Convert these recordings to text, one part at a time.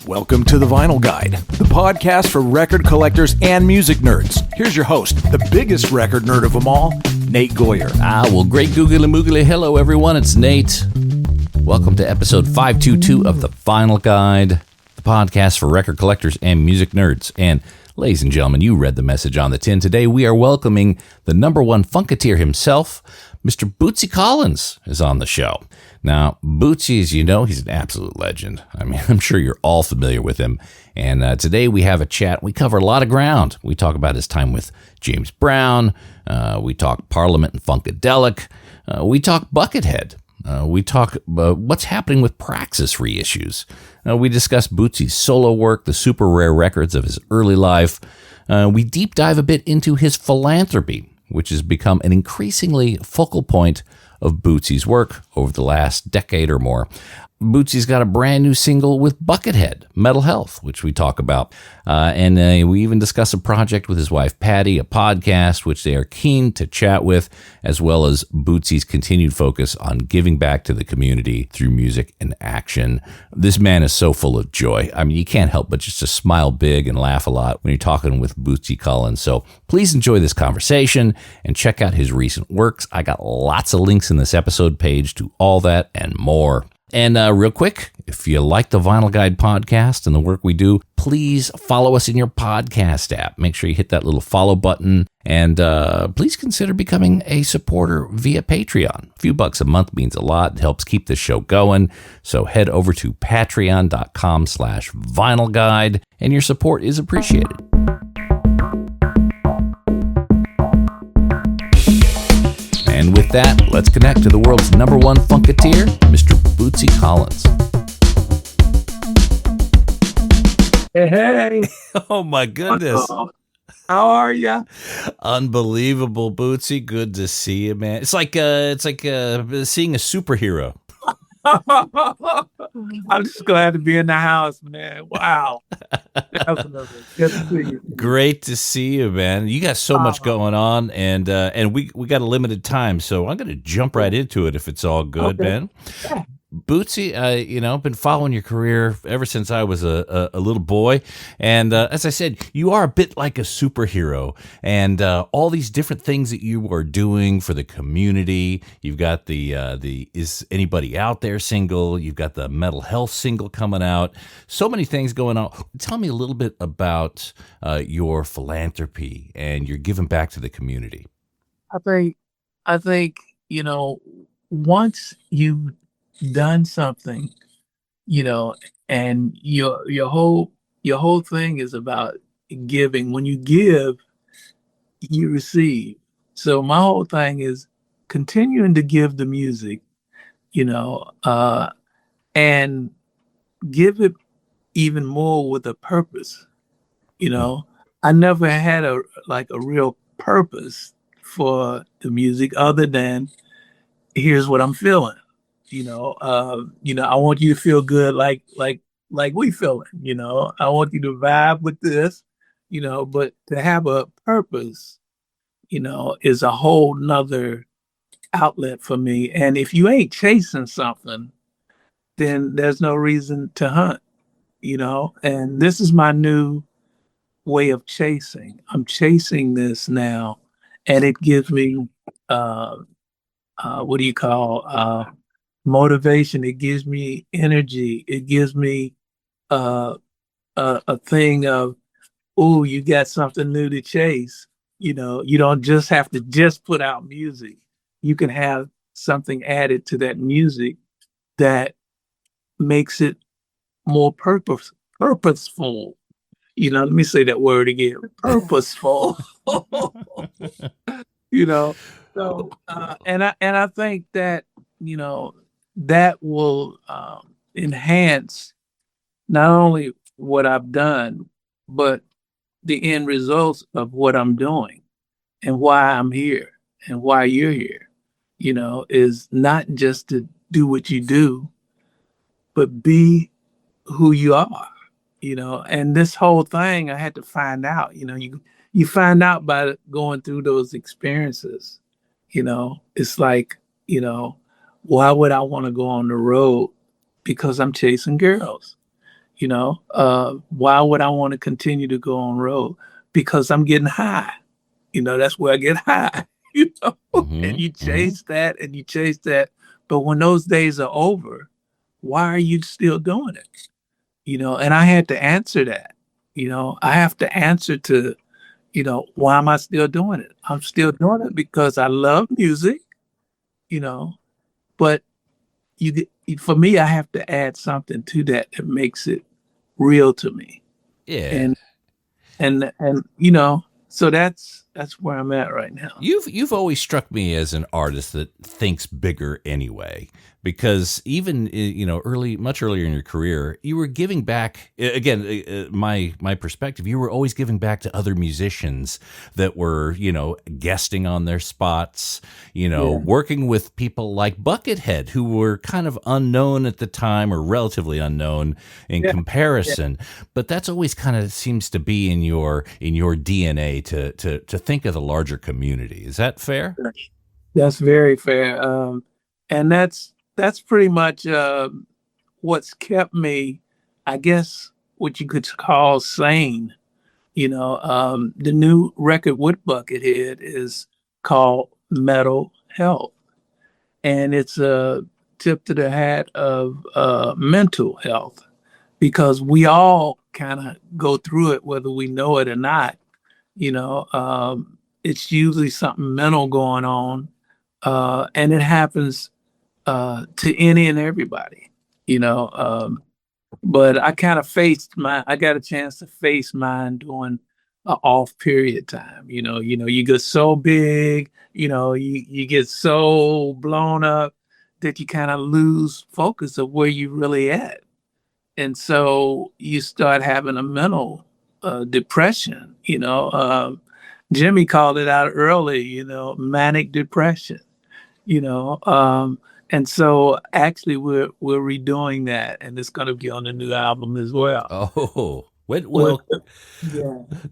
Welcome to The Vinyl Guide, the podcast for record collectors and music nerds. Here's your host, the biggest record nerd of them all, Nate Goyer. Well, great googly moogly. Hello, everyone. It's Nate. Welcome to episode 522 of The Vinyl Guide, the podcast for record collectors and music nerds. And ladies and gentlemen, you read the message on the tin. Today, we are welcoming the number one Funketeer himself, Mr. Bootsy Collins is on the show. Now, Bootsy, as you know, he's an absolute legend. I mean, I'm sure you're all familiar with him. And today we have a chat. We cover a lot of ground. We talk about his time with James Brown. We talk Parliament and Funkadelic. We talk Buckethead. We talk what's happening with Praxis reissues. We discuss Bootsy's solo work, the super rare records of his early life. We deep dive a bit into his philanthropy, which has become an increasingly focal point of Bootsy's work over the last decade or more. Bootsy's got a brand new single with Buckethead, Mental Health, which we talk about. And we even discuss a project with his wife, Patty, a podcast, which they are keen to chat with, as well as Bootsy's continued focus on giving back to the community through music and action. This man is so full of joy. I mean, you can't help but just to smile big and laugh a lot when you're talking with Bootsy Collins. So please enjoy this conversation and check out his recent works. I got lots of links in this episode page to all that and more. And real quick, if you like the Vinyl Guide podcast and the work we do, please follow us in your podcast app. Make sure you hit that little follow button, and please consider becoming a supporter via Patreon. A few bucks a month means a lot. It helps keep the show going. So head over to patreon.com/vinylguide, and your support is appreciated. And with that, let's connect to the world's number one Funketeer, Mr. Bootsy Collins. Hey. Oh, my goodness. How are ya? Unbelievable, Bootsy. Good to see you, man. It's like seeing a superhero. I'm just glad to be in the house, man. Wow. Definitely. Good to see you. Great to see you, man. You got so much going on, and we got a limited time, so I'm going to jump right into it if it's all good, man. Yeah. Bootsy, I've been following your career ever since I was a little boy. And as I said, you are a bit like a superhero. And all these different things that you are doing for the community. You've got the Is Anybody Out There single. You've got the mental health single coming out. So many things going on. Tell me a little bit about your philanthropy and your giving back to the community. I think, once you done something, and your whole thing is about giving. When you give, you receive. So my whole thing is continuing to give the music, and give it even more with a purpose. I never had a real purpose for the music other than here's what I'm feeling. I want you to feel good like we feeling, I want you to vibe with this, but to have a purpose, is a whole nother outlet for me. And if you ain't chasing something, then there's no reason to hunt, and this is my new way of chasing. I'm chasing this now, and it gives me, motivation. It gives me energy. It gives me a thing of, oh, you got something new to chase. You don't just have to just put out music. You can have something added to that music that makes it more purposeful. Let me say that word again. Purposeful. So and I think that that will enhance not only what I've done, but the end results of what I'm doing and why I'm here and why you're here, is not just to do what you do, but be who you are, and this whole thing I had to find out, you find out by going through those experiences, it's like, why would I want to go on the road because I'm chasing girls. Why would I want to continue to go on road? Because I'm getting high. That's where I get high. And you chase that and you chase that. But when those days are over, why are you still doing it? And I had to answer that. I have to answer to, why am I still doing it? I'm still doing it because I love music, you know, but for me, I have to add something to that makes it real to me. Yeah. And so that's where I'm at right now. You've always struck me as an artist that thinks bigger anyway, because even much earlier in your career, you were giving back. Again, my perspective, you were always giving back to other musicians that were guesting on their spots, working with people like Buckethead, who were kind of unknown at the time or relatively unknown in comparison. But that's always kind of seems to be in your DNA to think of the larger community. Is that fair? That's very fair. And that's pretty much what's kept me, I guess, what you could call sane. The new record with Buckethead is called Mental Health. And it's a tip to the hat of mental health, because we all kind of go through it, whether we know it or not. It's usually something mental going on, and it happens to any and everybody, but I kind of I got a chance to face mine during an off period time. You get so big, you get so blown up that you kind of lose focus of where you really at. And so you start having a mental depression, Jimmy called it out early, manic depression, and so actually we're redoing that, and it's going to be on the new album as well. Oh, well,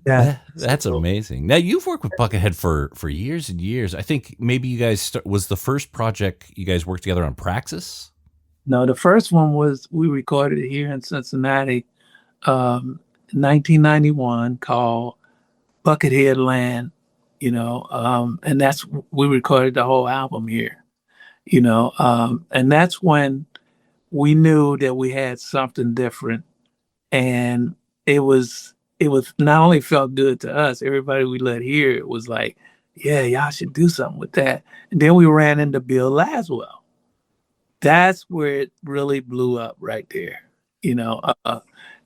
yeah, that's amazing. Now you've worked with Buckethead for years and years. I think maybe you guys was the first project you guys worked together on Praxis. No, the first one was we recorded it here in Cincinnati, 1991, called Buckethead Land, and we recorded the whole album here, and that's when we knew that we had something different, and it was not only felt good to us, everybody we let hear it was like, yeah, y'all should do something with that. And then we ran into Bill Laswell. That's where it really blew up right there,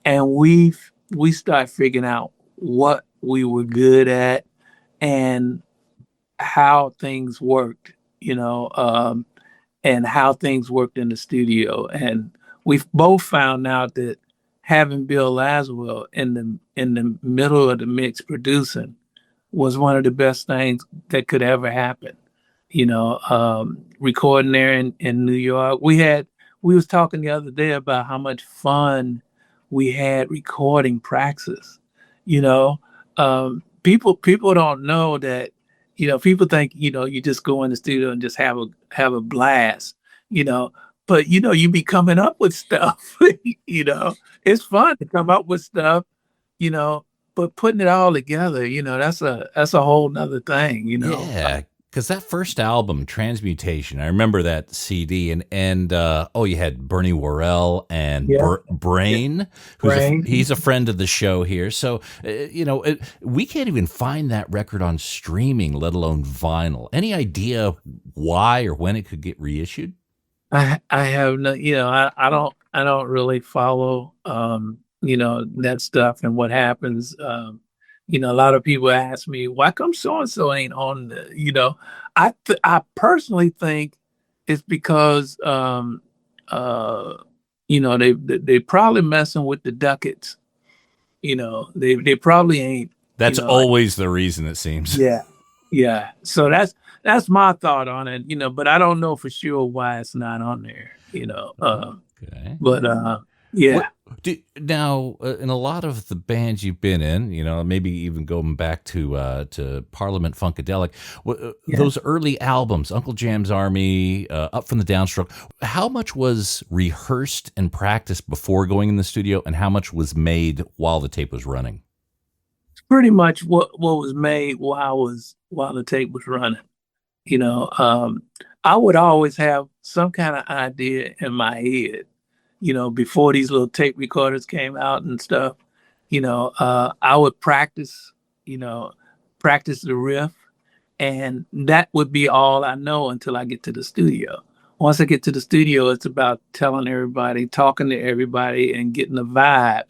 and we start figuring out what we were good at and how things worked, and how things worked in the studio. And we've both found out that having Bill Laswell in the middle of the mix producing was one of the best things that could ever happen. Recording there in New York. We was talking the other day about how much fun we had recording Praxis. People don't know that, people think, you just go in the studio and just have a blast, but you be coming up with stuff. It's fun to come up with stuff, but putting it all together, that's a whole nother thing, Yeah. Because that first album, Transmutation, I remember that CD, and you had Bernie Worrell and Brain, he's a friend of the show here. So, we can't even find that record on streaming, let alone vinyl. Any idea why or when it could get reissued? I have no, I don't really follow, that stuff and what happens. A lot of people ask me, why come so-and-so ain't on the, I personally think it's because, they probably messing with the ducats. They probably ain't. That's always the reason, it seems. Yeah. Yeah. So that's my thought on it, but I don't know for sure why it's not on there, Okay. But Yeah. Now, in a lot of the bands you've been in, maybe even going back to Parliament Funkadelic, Yeah. those early albums, Uncle Jam's Army, Up from the Downstroke, how much was rehearsed and practiced before going in the studio, and how much was made while the tape was running? Pretty much what was made while the tape was running. I would always have some kind of idea in my head, before these little tape recorders came out and stuff. I would you know, practice the riff, and that would be all I know until I get to the studio. Once I get to the studio, it's about telling everybody, talking to everybody, and getting a vibe.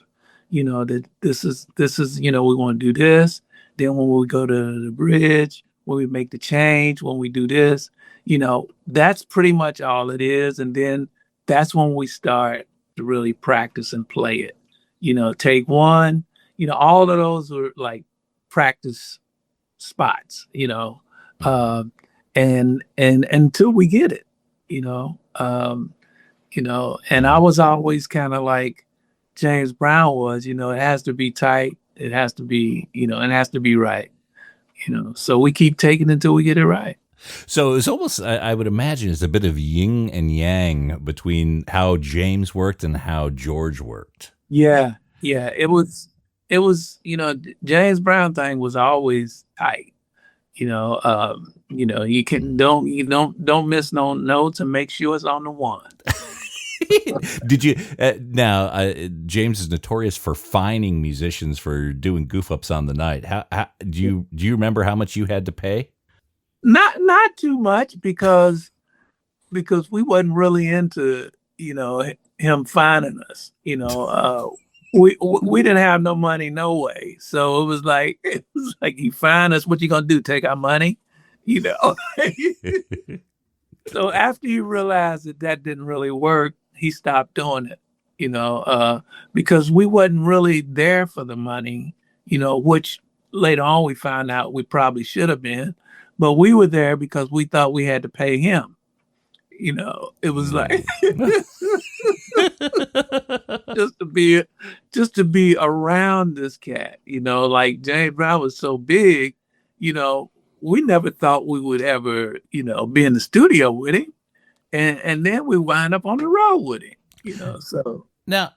That this is, we want to do this. Then when we go to the bridge, when we make the change, when we do this, that's pretty much all it is. And then that's when we start to really practice and play it. Take one, all of those were like practice spots, and until we get it, you know, um, and I was always kind of like James Brown was, it has to be tight, it has to be, it has to be right, so we keep taking it until we get it right. So it's almost, I would imagine, it's a bit of yin and yang between how James worked and how George worked. Yeah, it was, James Brown thing was always tight. You don't miss no notes and make sure it's on the one. Did you now? James is notorious for fining musicians for doing goof ups on the night. How do you remember how much you had to pay? Not too much because we wasn't really into him finding us. We didn't have no money no way, so it was like he find us. What you gonna do? Take our money? So after he realized that didn't really work, he stopped doing it. Because we wasn't really there for the money. Which later on we found out we probably should have been. But we were there because we thought we had to pay him. It was like just to be around this cat. Like James Brown was so big, we never thought we would ever, be in the studio with him. And then we wind up on the road with him, so. Now,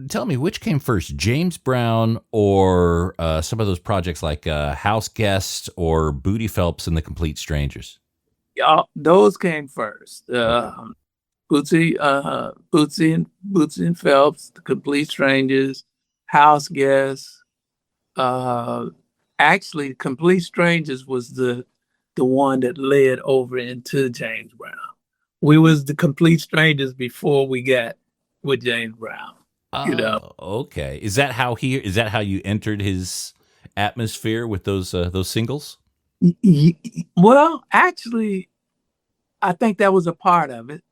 tell me, which came first, James Brown or some of those projects like House Guest or Booty Phelps and the Complete Strangers? Yeah, those came first. Bootsy and Phelps, the Complete Strangers, House Guest. Actually, Complete Strangers was the one that led over into James Brown. We was the Complete Strangers before we got with James Brown. Okay. Is that how you entered his atmosphere with those singles? Well, actually, I think that was a part of it.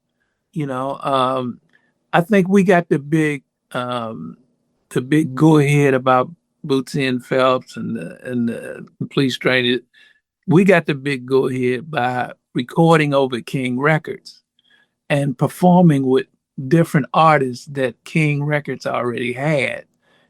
I think we got the big go ahead about Bootsy and Phelps and the Complete Strangers. We got the big go ahead by recording over King Records and performing with different artists that King Records already had.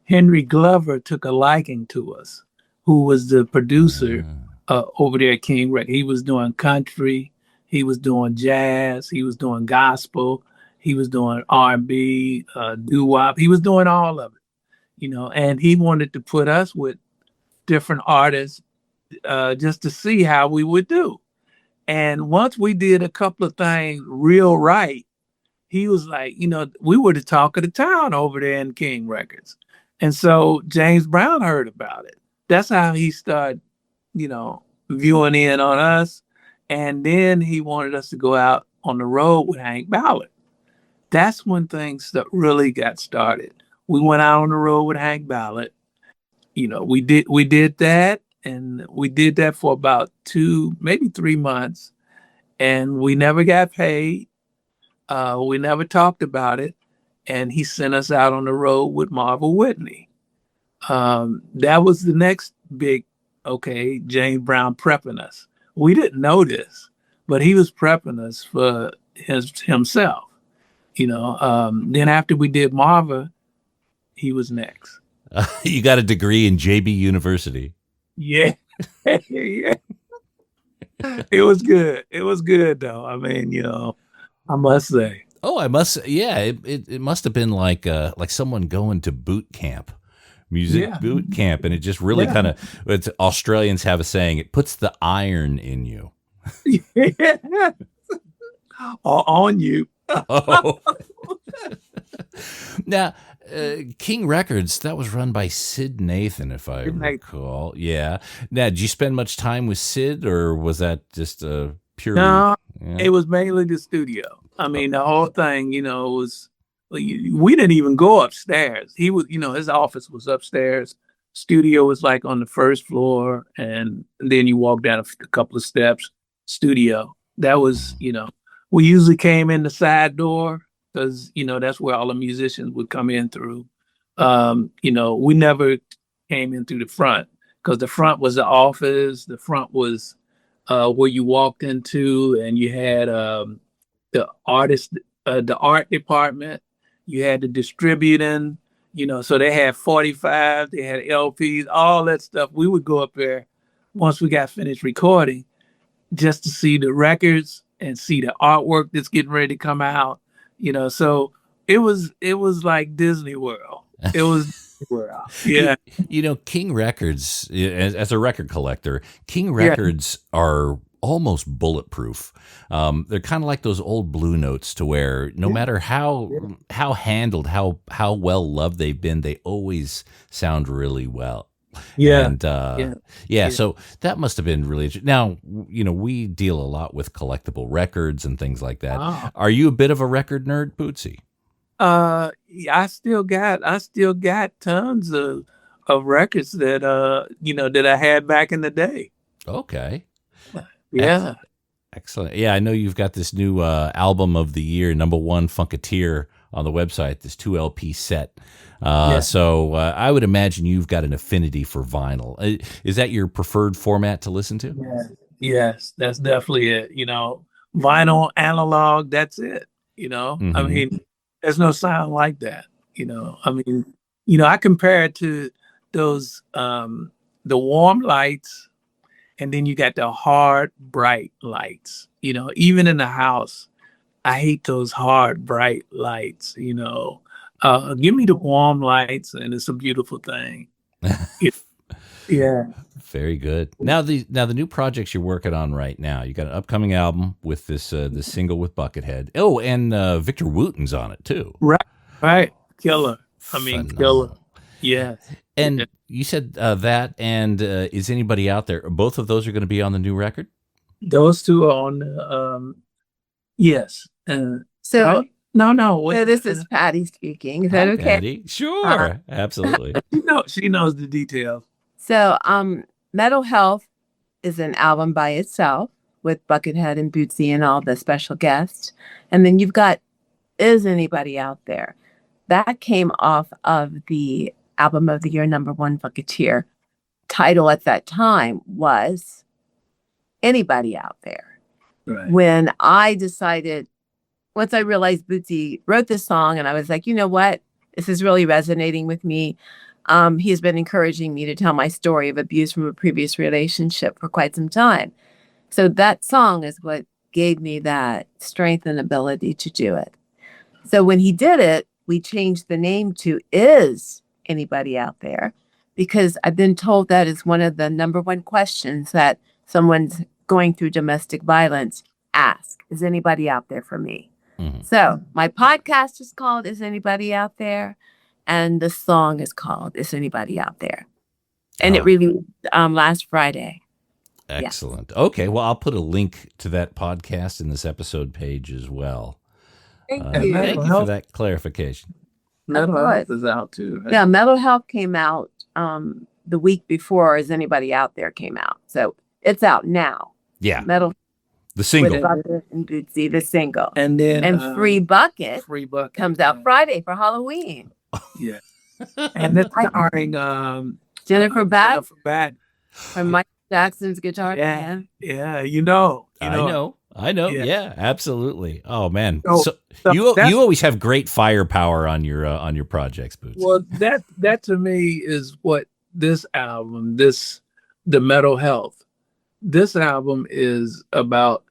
Henry Glover took a liking to us, who was the producer over there at King Records. He was doing country, he was doing jazz, he was doing gospel, he was doing R&B, doo-wop. He was doing all of it, and he wanted to put us with different artists just to see how we would do. And once we did a couple of things real right, he was like, we were the talk of the town over there in King Records. And so James Brown heard about it. That's how he started, viewing in on us. And then he wanted us to go out on the road with Hank Ballard. That's when things really got started. We went out on the road with Hank Ballard. We did that, and we did that for about 2, maybe 3 months, and we never got paid. We never talked about it, and he sent us out on the road with Marvel Whitney. That was the next big, James Brown prepping us. We didn't know this, but he was prepping us for himself. Then after we did Marva, he was next. You got a degree in JB University. Yeah. Yeah. It was good. It was good though. I mean, I must say. Oh, I must. Yeah, it must have been like someone going to boot camp, music boot camp, and it just really kind of. Australians have a saying: it puts the iron in you. Yeah. Or on you. Oh. Now, King Records, that was run by Sid Nathan, if I recall. Yeah. Now, did you spend much time with Sid, or was that just purely? No, it was mainly the studio. I mean, the whole thing, was we didn't even go upstairs. He was, his office was upstairs. Studio was like on the first floor, and then you walk down a couple of steps. Studio. That was, we usually came in the side door because that's where all the musicians would come in through. We never came in through the front because the front was the office. The front was where you walked into, and you had the art department. You had the distributing. So they had 45, they had LPs, all that stuff. We would go up there once we got finished recording just to see the records and see the artwork that's getting ready to come out. So it was like Disney World. It was Disney World. Yeah. King Records, as a record collector, King Records are almost bulletproof. They're kind of like those old Blue Notes, to where no matter how handled, how well loved they've been, they always sound really well. Yeah. And so that must have been really. Now, we deal a lot with collectible records and things like that. Oh. Are you a bit of a record nerd, Bootsy? I still got tons of records that that I had back in the day. Okay. Yeah. Excellent. Yeah, I know you've got this new album of the year, #1 Funketeer, on the website, this 2 LP set. So I would imagine you've got an affinity for vinyl. Is that your preferred format to listen to? Yes, that's definitely it. Vinyl, analog, that's it. Mm-hmm. I mean, there's no sound like that. I mean, I compare it to those, the warm lights, and then you got the hard, bright lights. Even in the house, I hate those hard, bright lights. Give me the warm lights, and it's a beautiful thing. Yeah. Very good. Now the new projects you're working on right now, you got an upcoming album with this single with Buckethead. Oh, and Victor Wooten's on it too. Right. Killer. Killer. Yeah. And you said that, and Is Anybody Out There? Both of those are going to be on the new record? Those two are on, yes. No. So this is Patty speaking. Is that okay? Patty? Sure. Absolutely. She knows the details. So, Metal Health is an album by itself with Buckethead and Bootsy and all the special guests. And then you've got Is Anybody Out There? That came off of the album of the year, #1 Funketeer. Title at that time was Anybody Out There. Right. When once I realized Bootsy wrote this song, and I was like, you know what? This is really resonating with me. He's been encouraging me to tell my story of abuse from a previous relationship for quite some time. So that song is what gave me that strength and ability to do it. So when he did it, we changed the name to Is Anybody Out There? Because I've been told that is one of the #1 questions that someone's going through domestic violence ask. Is anybody out there for me? Mm-hmm. So my podcast is called Is Anybody Out There? And the song is called Is Anybody Out There? And it released last Friday. Excellent. Yes. Okay, well, I'll put a link to that podcast in this episode page as well. Thank you. Thank you for that clarification. Mental Health is out too, right? Yeah, Mental Health came out the week before Is Anybody Out There came out. So it's out now. Yeah. The single. With Bucket and Bootsy, the single. And then Free Bucket comes out Friday for Halloween. Yeah. And that's starring Jennifer Batt from Michael Jackson's Guitar Band. Yeah, I know. I know. Yeah. Yeah, absolutely. Oh man. So, So so you that's, always have great firepower on your projects, Boots. well, that to me is what this album, the mental health. This album is about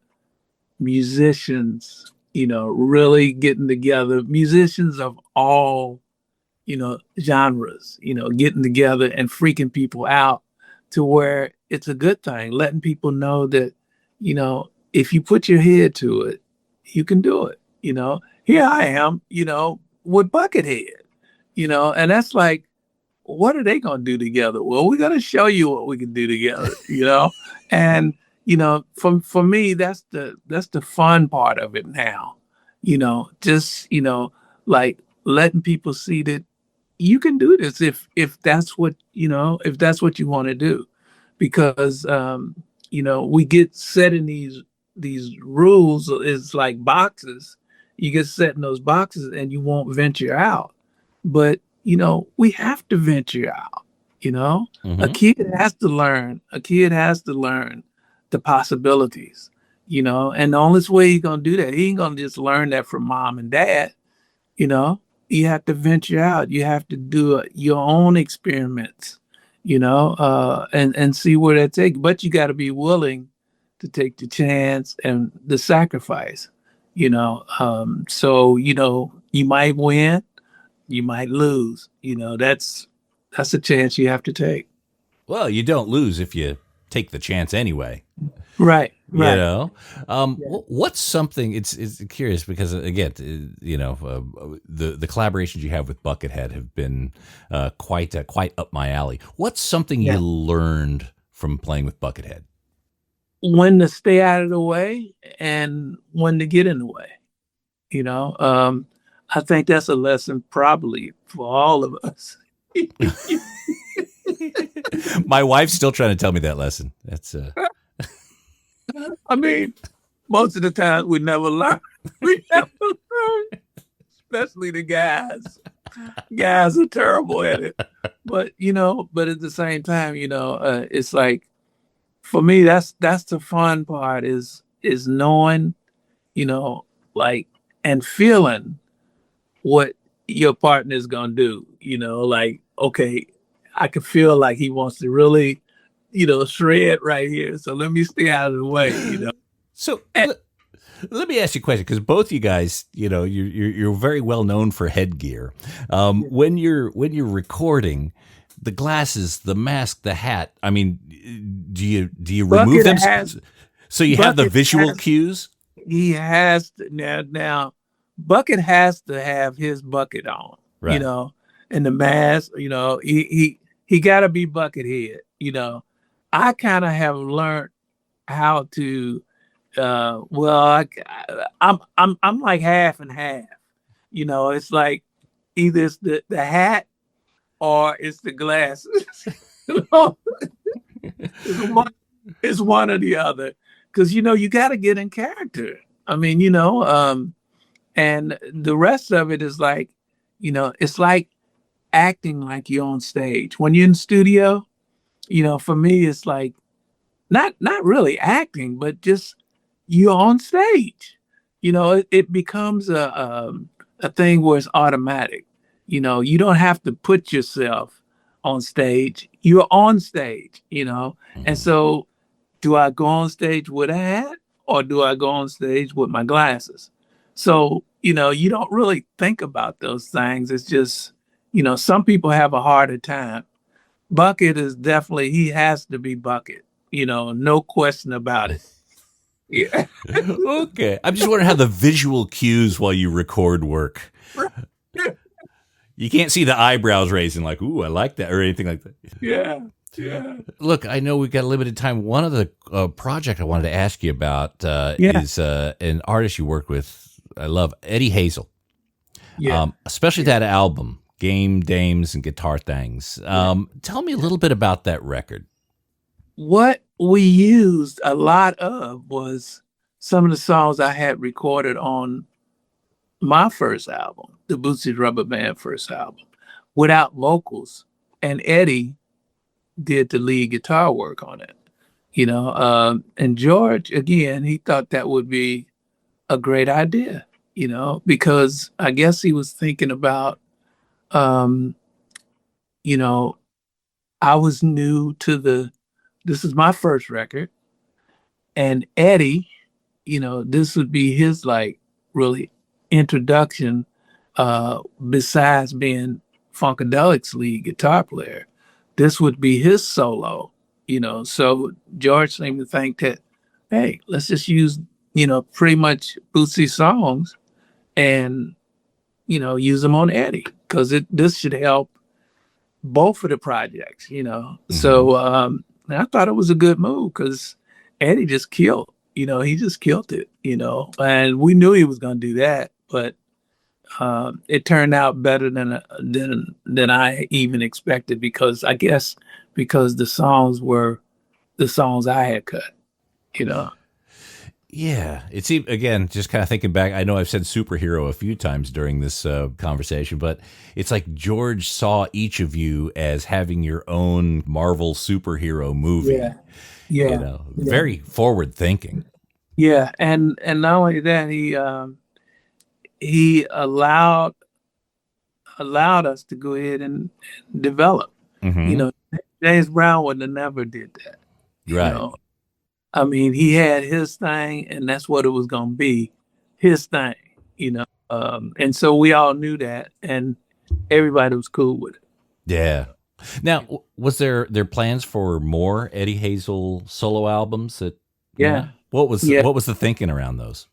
musicians, really getting together, musicians of all, genres, getting together and freaking people out to where it's a good thing, letting people know that, if you put your head to it, you can do it. Here I am, with Buckethead, and that's like, what are they going to do together? Well, we're going to show you what we can do together, and for me, that's the fun part of it now, just like letting people see that you can do this if that's what if that's what you want to do, because we get set in these rules. It's like boxes. You get set in those boxes and you won't venture out, but we have to venture out. A kid has to learn. A kid has to learn the possibilities. And the only way he's gonna do that, he ain't gonna just learn that from mom and dad. you know you have to venture out. You have to do your own experiments, and see where that takes. But you got to be willing to take the chance and the sacrifice. So you might win, you might lose. That's a chance you have to take. Well, you don't lose if you take the chance anyway. Right. Yeah. What's something? It's curious because again, the collaborations you have with Buckethead have been quite up my alley. What's something you learned from playing with Buckethead? When to stay out of the way and when to get in the way. I think that's a lesson probably for all of us. My wife's still trying to tell me that lesson. That's I mean, most of the time we never learn. We never learn, especially the guys. Guys are terrible at it. But at the same time, it's like, for me, that's the fun part is knowing, like, and feeling what your partner is gonna do. Like, okay, I can feel like he wants to really, shred right here. So let me stay out of the way. So let me ask you a question, because both you guys, you're very well known for headgear. When you're recording, the glasses, the mask, the hat. I mean, do you remove them so you have the visual cues? He has to, now. Bucket has to have his bucket on, right. And the mask. He got to be Buckethead. I kind of have learned how to. I'm like half and half. It's like either it's the hat or it's the glasses. It's one or the other, because you got to get in character. I mean, and the rest of it is like, it's like acting like you're on stage when you're in studio. For me, it's like not really acting, but just you're on stage. It becomes a thing where it's automatic. You don't have to put yourself on stage. You're on stage. And so, do I go on stage with a hat or do I go on stage with my glasses? So, you don't really think about those things. It's just, some people have a harder time. Bucket is definitely, he has to be Bucket, no question about it. Yeah. Okay. I'm just wondering how the visual cues while you record work. You can't see the eyebrows raising like, ooh, I like that, or anything like that. Yeah. Look, I know we've got limited time. One of the project I wanted to ask you about is an artist you worked with. I love Eddie Hazel. Yeah. Especially that album, Game, Dames, and Guitar Things. Tell me a little bit about that record. What we used a lot of was some of the songs I had recorded on my first album, the Bootsy Rubber Band first album, without vocals. And Eddie did the lead guitar work on it. And George, again, he thought that would be a great idea, because I guess he was thinking about, um, you know, I was new to this is my first record, and Eddie, this would be his like really introduction, besides being Funkadelic's lead guitar player. This would be his solo, So George seemed to think that, hey, let's just use, pretty much Bootsy songs and, use them on Eddie because this should help both of the projects, Mm-hmm. So I thought it was a good move because Eddie just killed, he just killed it, and we knew he was going to do that, but it turned out better than I even expected because I guess because the songs were the songs I had cut. Yeah, it seemed, again, just kind of thinking back, I know I've said superhero a few times during this conversation, but it's like George saw each of you as having your own Marvel superhero movie. Yeah. Very forward thinking. Yeah, and not only that, he allowed us to go ahead and develop. Mm-hmm. James Brown would have never did that. Right. I mean, he had his thing, and that's what it was going to be, his thing. And so we all knew that, and everybody was cool with it. Yeah. Now, was there plans for more Eddie Hazel solo albums? Yeah. What was the thinking around those?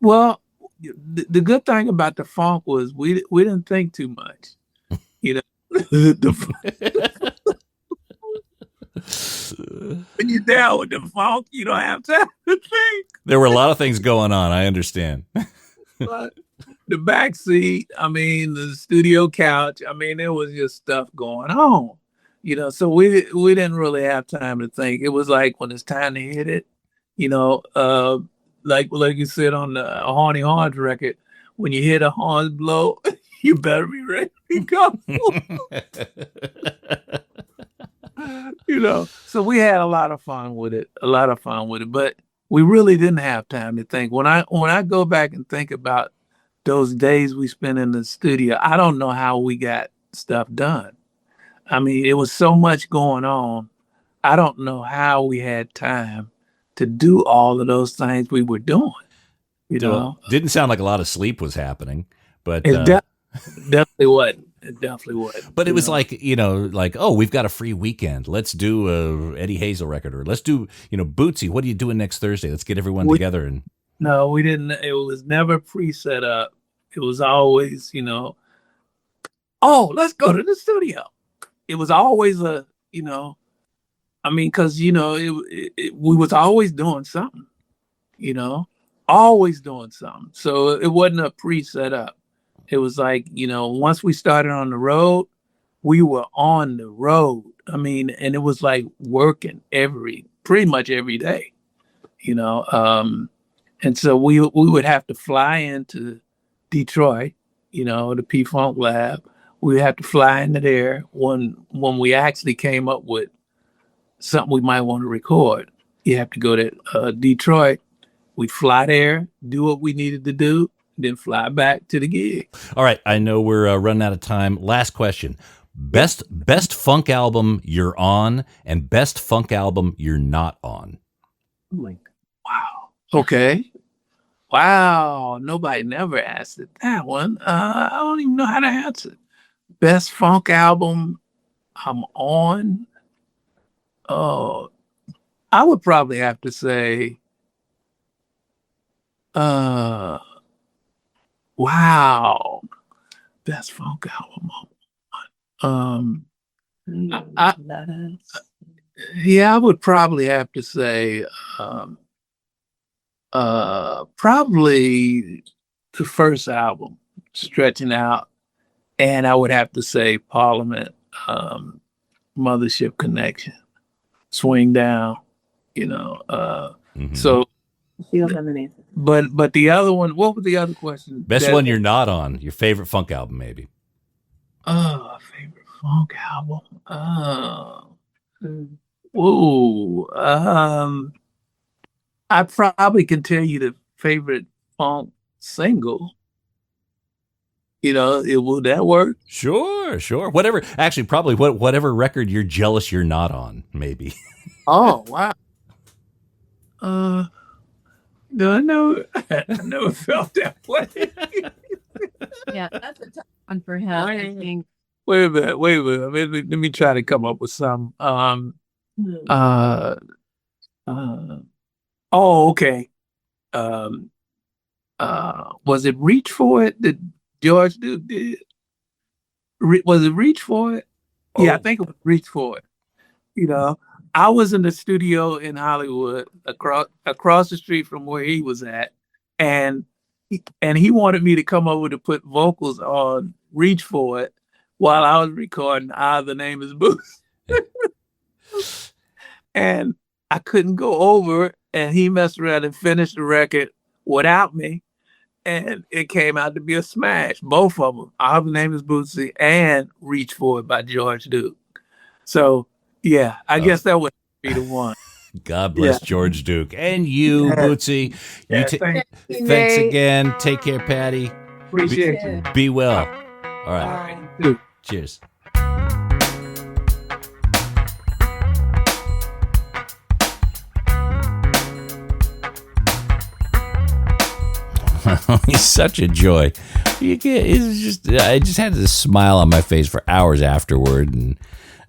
Well, the good thing about the funk was we didn't think too much. When you're down with the funk, you don't have time to think. There were a lot of things going on. I understand. But the back seat, I mean, the studio couch, I mean, there was just stuff going on, so we didn't really have time to think. It was like when it's time to hit it, like you said on the Horny Horns record, when you hear the horns blow, you better be ready to go. So we had a lot of fun with it, but we really didn't have time to think. When I go back and think about those days we spent in the studio, I don't know how we got stuff done. I mean, it was so much going on. I don't know how we had time to do all of those things we were doing. Didn't sound like a lot of sleep was happening, but it definitely wasn't. It definitely wasn't. But it was like, oh, we've got a free weekend. Let's do a Eddie Hazel record, or let's do, Bootsy. What are you doing next Thursday? Let's get everyone together. And no, we didn't. It was never pre-set up. It was always, oh, let's go to the studio. It was always I mean, because we was always doing something, always doing something. So it wasn't a pre-set up. It was like, once we started on the road, we were on the road. I mean, and it was like working pretty much every day, and so we would have to fly into Detroit, the P-Funk Lab. We would have to fly into there when we actually came up with something we might want to record. You have to go to Detroit. We'd fly there, do what we needed to do, then fly back to the gig. All right, I know we're running out of time. Last question: best funk album you're on, and best funk album you're not on. Wow. Okay. Wow. Nobody never asked it that one. I don't even know how to answer it. Best funk album I'm on. Oh, I would probably have to say, wow, best funk album I'm on. I would probably have to say, probably the first album, Stretching Out, and I would have to say Parliament, Mothership Connection, Swing Down, So, but the other one, what was the other question? Best one you're not on, your favorite funk album, maybe. Favorite funk album. Ooh, I probably can tell you the favorite funk single. Will that work? Sure. Whatever. Actually, probably whatever record you're jealous you're not on, maybe. Oh, wow. No, I never felt that way. Yeah, that's a tough one for him. I think. Wait a minute. Let me try to come up with some. Okay. Was it Reach For It that George Duke did? Was it Reach For It? Yeah, I think it was Reach For It. I was in the studio in Hollywood across the street from where he was at, and he wanted me to come over to put vocals on Reach For It while I was recording The Name Is Boots. And I couldn't go over, and he messed around and finished the record without me, and it came out to be a smash. Both of them, The Name Is Bootsy and Reach For It by George Duke. So yeah, I guess that would be the one. God bless George Duke. And you, Bootsy. Thanks again. Take care, Patty. Appreciate you. Be well. All right. Cheers. He's such a joy. I just had this smile on my face for hours afterward, and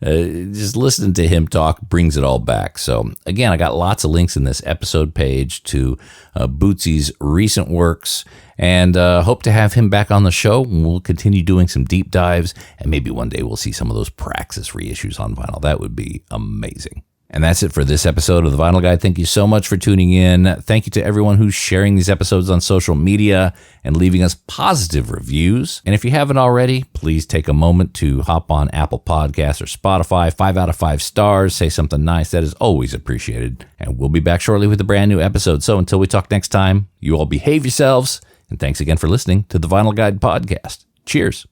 just listening to him talk brings it all back. So again, I got lots of links in this episode page to Bootsy's recent works, and hope to have him back on the show. We'll continue doing some deep dives, and maybe one day we'll see some of those Praxis reissues on vinyl. That would be amazing. And that's it for this episode of The Vinyl Guide. Thank you so much for tuning in. Thank you to everyone who's sharing these episodes on social media and leaving us positive reviews. And if you haven't already, please take a moment to hop on Apple Podcasts or Spotify. 5 out of 5 stars. Say something nice. That is always appreciated. And we'll be back shortly with a brand new episode. So until we talk next time, you all behave yourselves. And thanks again for listening to The Vinyl Guide podcast. Cheers.